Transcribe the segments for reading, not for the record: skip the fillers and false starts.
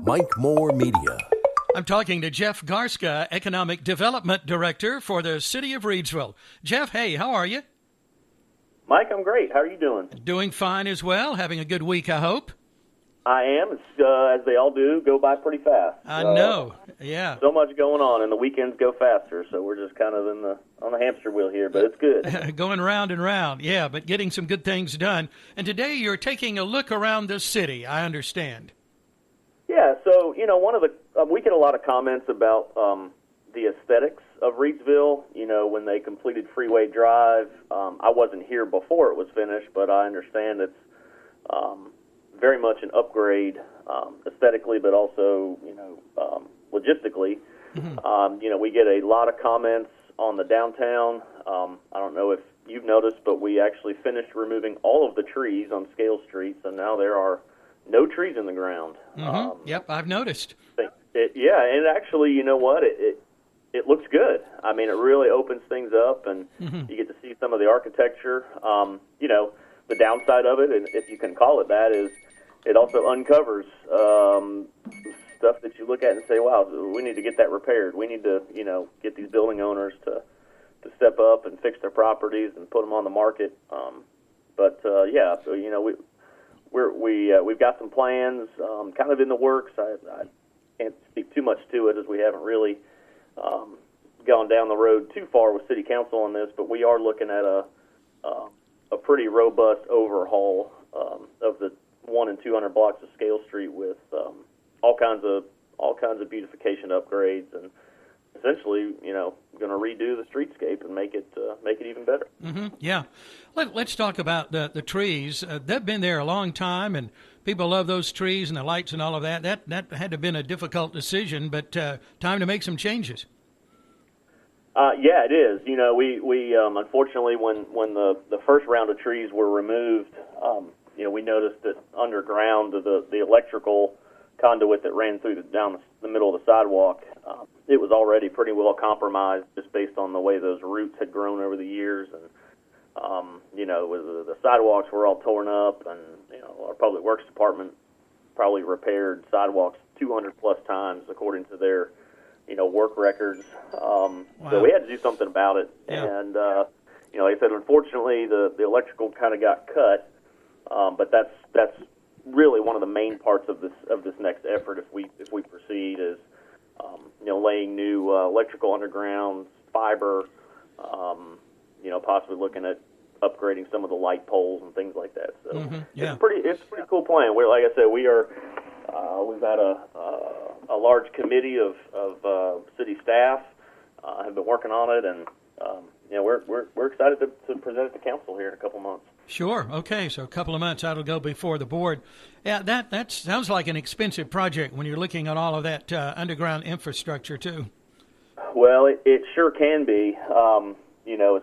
Mike Moore Media. I'm talking to Jeff Garstka, Economic Development Director for the City of Reidsville. Jeff, hey, how are you? Mike, I'm great. How are you doing? Doing fine as well. Having a good week, I hope. I am. As they all do, go by pretty fast. I know. Yeah. So much going on, and the weekends go faster. So we're just kind of on the hamster wheel here, but it's good. Going round and round, yeah, but getting some good things done. And today you're taking a look around the city, I understand. Yeah. So one of the we get a lot of comments about the aesthetics of Reidsville. When they completed Freeway Drive, I wasn't here before it was finished, but I understand it's very much an upgrade aesthetically, but also logistically. Mm-hmm. We get a lot of comments on the downtown. I don't know if you've noticed, but we actually finished removing all of the trees on Scale Street, so now there are no trees in the ground. Mm-hmm. Yep, I've noticed. And actually, you know what? It looks good. I mean, it really opens things up, and you get to see some of the architecture. The downside of it, and if you can call it that, is it also uncovers stuff that you look at and say, wow, we need to get that repaired. We need to, get these building owners to step up and fix their properties and put them on the market. We've got some plans kind of in the works. I can't speak too much to it as we haven't really gone down the road too far with City Council on this, but we are looking at a pretty robust overhaul of the 100 and 200 blocks of Scale Street with all kinds of beautification upgrades, and essentially, going to redo the streetscape and make it even better. Mm-hmm. Yeah, let's talk about the trees. They've been there a long time, and people love those trees and the lights and all of that. That had to have been a difficult decision, but time to make some changes. Yeah, it is. We unfortunately, when the first round of trees were removed, we noticed that underground, the electrical conduit that ran down the middle of the sidewalk, it was already pretty well compromised just based on the way those roots had grown over the years, and the sidewalks were all torn up, and our public works department probably repaired sidewalks 200 plus times according to their work records. Wow. So we had to do something about it. Yeah. And, like I said, unfortunately, the electrical kind of got cut. But that's really one of the main parts of this next effort. If we proceed, is laying new electrical underground fiber. Possibly looking at upgrading some of the light poles and things like that. So it's a pretty cool plan. Like I said, we've had a large committee of city staff have been working on it, and we're excited to present it to council here in a couple months. Sure. Okay. So a couple of months that'll go before the board. Yeah, that sounds like an expensive project when you're looking at all of that underground infrastructure too. Well, it sure can be.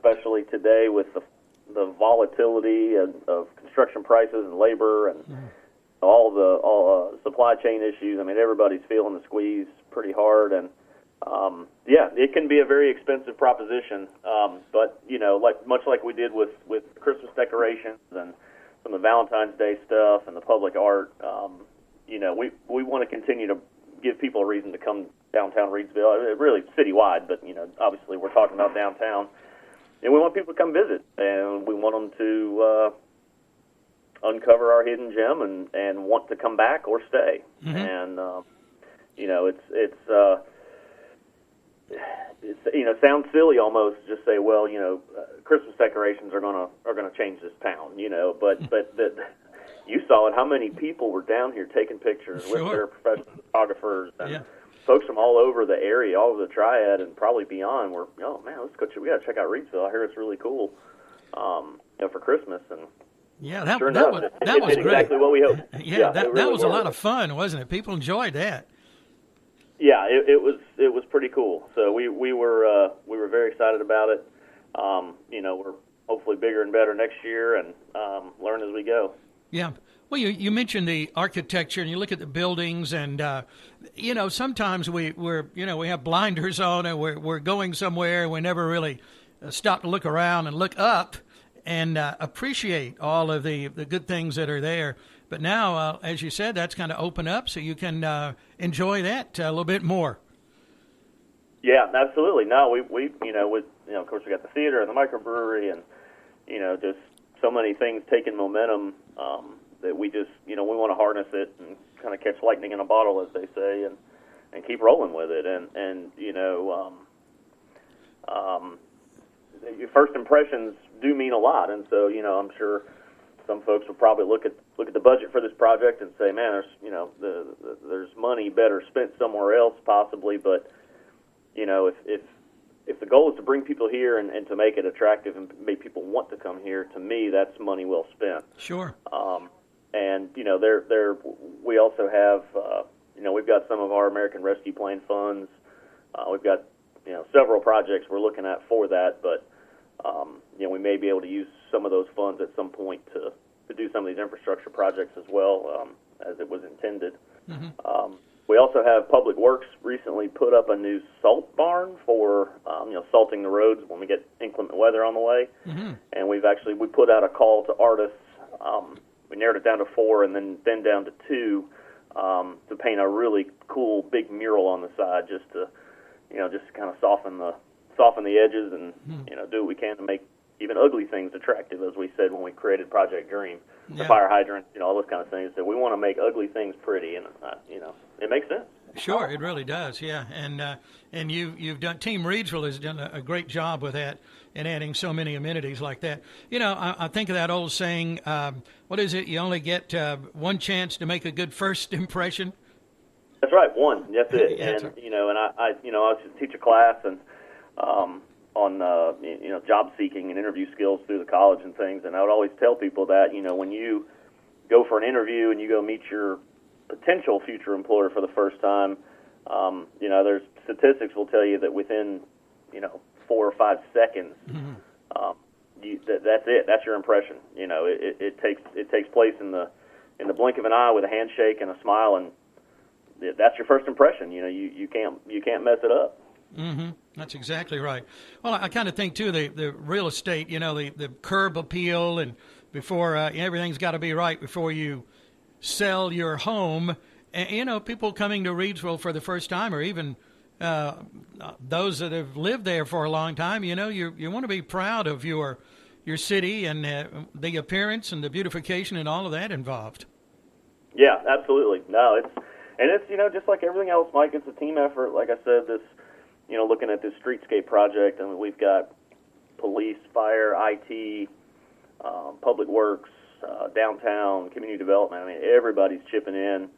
Especially today with the volatility of construction prices and labor and all the supply chain issues. I mean, everybody's feeling the squeeze pretty hard, and it can be a very expensive proposition. But much like we did with Christmas decorations and some of the Valentine's Day stuff and the public art, we want to continue to give people a reason to come downtown Reidsville. Really citywide, but obviously we're talking about downtown, and we want people to come visit, and we want them to uncover our hidden gem and want to come back or stay. Mm-hmm. And it sounds silly almost to just say, well, Christmas decorations are gonna change this town, but you saw it. How many people were down here taking pictures with their professional photographers and folks from all over the area, all over the Triad, and probably beyond. Were, oh man, we got to check out Reidsville. I hear it's really cool, for Christmas. And yeah, that was great. Exactly what we hoped. That was a lot of fun, wasn't it? People enjoyed that. Yeah, it was pretty cool. So we were very excited about it. We're hopefully bigger and better next year, and learn as we go. Yeah. Well, you mentioned the architecture, and you look at the buildings, and sometimes we have blinders on, and we're going somewhere, and we never really stop to look around and look up and appreciate all of the good things that are there. But now, as you said, that's kind of open up, so you can enjoy that a little bit more. Yeah, absolutely. No, we of course we got the theater and the microbrewery, and just so many things taking momentum that we just we want to harness it and kind of catch lightning in a bottle, as they say, and keep rolling with it. And your first impressions do mean a lot, and so I'm sure some folks will probably look at the budget for this project and say, man, there's money better spent somewhere else possibly, but if the goal is to bring people here and to make it attractive and make people want to come here, to me that's money well spent. Sure. And we also have we've got some of our American Rescue Plan funds. We've got several projects we're looking at for that, but we may be able to use some of those funds at some point to do some of these infrastructure projects as well, as it was intended. Mm-hmm. We also have Public Works recently put up a new salt barn for salting the roads when we get inclement weather on the way. Mm-hmm. And we put out a call to artists. We narrowed it down to 4 and then down to 2 to paint a really cool big mural on the side, just to kind of soften the edges and do what we can to make even ugly things attractive, as we said when we created Project Dream. The fire hydrant, all those kind of things. That we want to make ugly things pretty, and it makes sense. Sure, it really does. Yeah, and you've done. Team Reidsville has done a great job with that and adding so many amenities like that. I think of that old saying. What is it? You only get one chance to make a good first impression. That's right, one. That's it. Yeah, and I used to teach a class and on job seeking and interview skills through the college and things, and I would always tell people that when you go for an interview and you go meet your potential future employer for the first time, there's statistics will tell you that within 4 or 5 seconds, mm-hmm. That's it. That's your impression. It takes place in the blink of an eye with a handshake and a smile, and that's your first impression. You can't mess it up. Mm-hmm. That's exactly right. Well, I kind of think too the real estate, the curb appeal, and before everything's got to be right before you sell your home. And, people coming to Reidsville for the first time, or even those that have lived there for a long time, you want to be proud of your city and the appearance and the beautification and all of that involved. Yeah, absolutely. No, it's just like everything else, Mike. It's a team effort. Like I said, this. Looking at this streetscape project, and we've got police, fire, IT, public works, downtown, community development. I mean, everybody's chipping in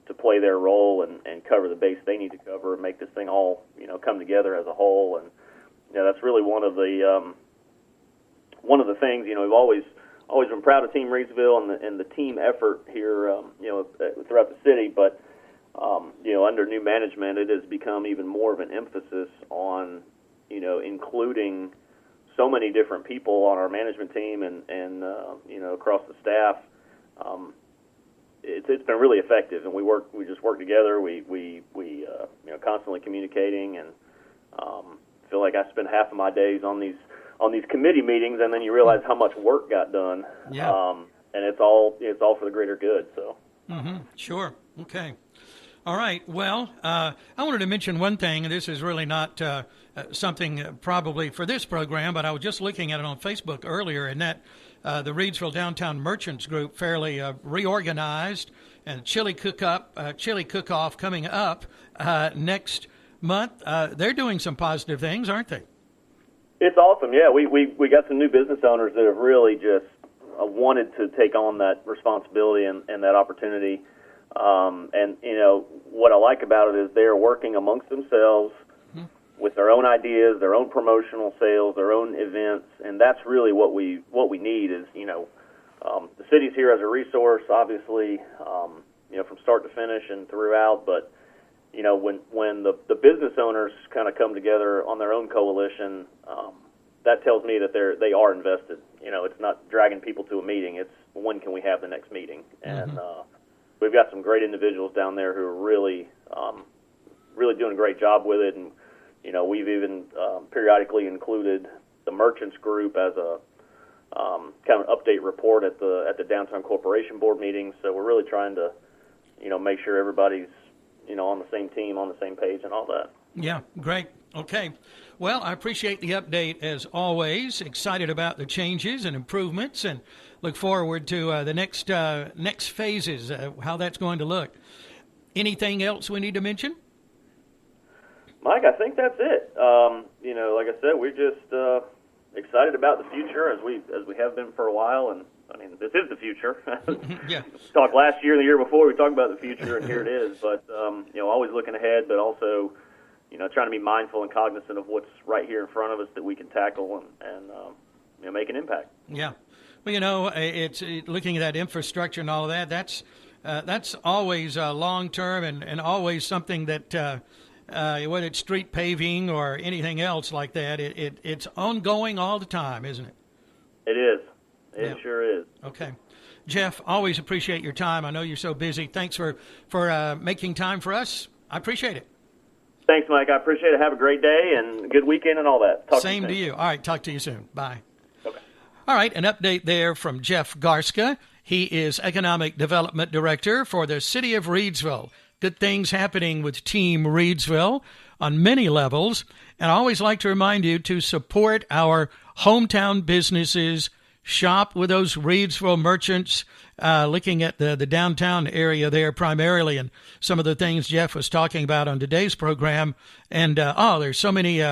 to play their role and cover the base they need to cover and make this thing all, come together as a whole. And, that's really one of the things, we've always been proud of Team Reidsville and the team effort here, throughout the city. But, under new management, it has become even more of an emphasis on, including so many different people on our management team and across the staff. It's been really effective, and we just work together. We constantly communicating, and feel like I spend half of my days on these committee meetings, and then you realize how much work got done. Yeah. And it's all for the greater good. So. Mm-hmm. Sure. Okay. All right. Well, I wanted to mention one thing, and this is really not something probably for this program, but I was just looking at it on Facebook earlier, and that the Reidsville Downtown Merchants Group fairly reorganized, and chili cook-off coming up next month. They're doing some positive things, aren't they? It's awesome. Yeah, we got some new business owners that have really just wanted to take on that responsibility and that opportunity. And what I like about it is they're working amongst themselves with their own ideas, their own promotional sales, their own events, and that's really what we need is the city's here as a resource, obviously, from start to finish and throughout. But when the business owners kind of come together on their own coalition, that tells me that they are invested. It's not dragging people to a meeting; it's when can we have the next meeting, and we've got some great individuals down there who are really doing a great job with it. And, we've even periodically included the merchants group as kind of an update report at the Downtown Corporation Board meeting. So we're really trying to, make sure everybody's, on the same team, on the same page and all that. Yeah, great. Okay. Well, I appreciate the update as always. Excited about the changes and improvements, and look forward to the next phases, how that's going to look. Anything else we need to mention? Mike, I think that's it. Like I said, we're just excited about the future as we have been for a while, and I mean, this is the future. Yeah. Talked last year and the year before, we talked about the future, and here it is. But always looking ahead, but also trying to be mindful and cognizant of what's right here in front of us that we can tackle and make an impact. Yeah. Well, it's looking at that infrastructure and all of that. That's always long term and always something that. Whether it's street paving or anything else like that, it's ongoing all the time, isn't it? It is. It sure is. Okay. Jeff, always appreciate your time. I know you're so busy. Thanks for making time for us. I appreciate it. Thanks, Mike. I appreciate it. Have a great day and good weekend and all that. Same to you. All right. Talk to you soon. Bye. Okay. All right. An update there from Jeff Garstka. He is Economic Development Director for the City of Reidsville. Good things happening with Team Reidsville on many levels. And I always like to remind you to support our hometown businesses, shop with those Reidsville merchants, looking at the downtown area there primarily, and some of the things Jeff was talking about on today's program. And, there's so many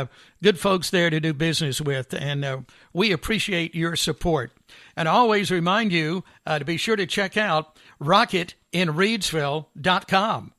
good folks there to do business with, and we appreciate your support. And I always remind you to be sure to check out rocketinreidsville.com.